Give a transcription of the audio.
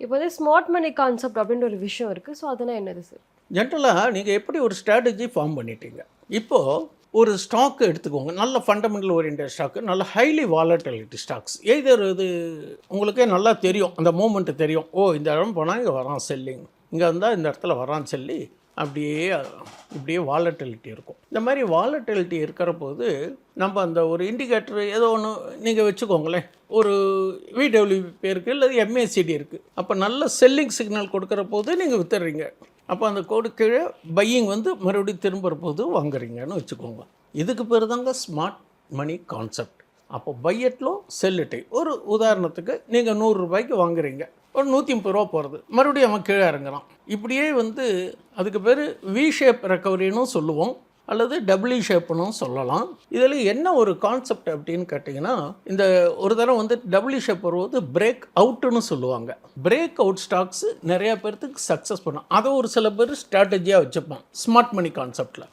இப்போ வந்து ஸ்மார்ட் மணி கான்செப்ட் அப்படின்ற ஒரு விஷயம் இருக்குது. ஸோ அதெல்லாம் என்னது சார்? ஜென்ரலாக நீங்கள் எப்படி ஒரு ஸ்ட்ராட்டஜி ஃபார்ம் பண்ணிட்டீங்க. இப்போது ஒரு ஸ்டாக் எடுத்துக்கோங்க, நல்ல ஃபண்டமெண்டல் ஓரியன்டட் ஸ்டாக்கு, நல்ல ஹைலி வாலட்டிலிட்டி ஸ்டாக்ஸ். எய்தர் இது உங்களுக்கே நல்லா தெரியும், அந்த மூமெண்ட்டு தெரியும். ஓ, இந்த இடம் போனால் இங்கே வரான் செல்லிங், இங்கே இருந்தால் இந்த இடத்துல வரான் சொல்லி இப்படியே வாலட்டிலிட்டி இருக்கும். இந்த மாதிரி வாலட்டிலிட்டி இருக்கிற போது நம்ம அந்த ஒரு இண்டிகேட்டர் ஏதோ ஒன்று நீங்கள் வச்சுக்கோங்களேன், ஒரு விடபிள்யூபி இருக்குது இல்லை எம்ஏசிடி இருக்குது. அப்போ நல்ல செல்லிங் சிக்னல் கொடுக்குற போது நீங்கள் வித்துடுறீங்க. அப்போ அந்த கோடு கீழே பையிங் வந்து மறுபடியும் திரும்புகிற போது வாங்குறீங்கன்னு வச்சுக்கோங்க. இதுக்கு பேர் தாங்க ஸ்மார்ட் மணி கான்செப்ட். அப்போ பையட்லோ செல்லிட்டை. ஒரு உதாரணத்துக்கு நீங்கள் 100 ரூபாய்க்கு வாங்குறீங்க, ஒரு 130 ரூபா போகிறது, மறுபடியும் அவன் கீழே இறங்குறான். இப்படியே வந்து அதுக்கு பேர் வி ஷேப் ரெக்கவரின்னு சொல்லுவோம், அல்லது டபிள்யூ ஷேப்னு சொல்லலாம். இதில் என்ன ஒரு கான்செப்ட் அப்படின்னு கேட்டிங்கன்னா, இந்த ஒரு தடவை வந்து டபிள்யூ ஷேப் வரும்போது பிரேக் அவுட்டுன்னு சொல்லுவாங்க. பிரேக் அவுட் ஸ்டாக்ஸ் நிறையா பேர்த்துக்கு சக்ஸஸ் பண்ணும். அதை ஒரு சில பேர் ஸ்ட்ராட்டஜியாக வச்சுப்பான் ஸ்மார்ட் மணி கான்செப்டில்.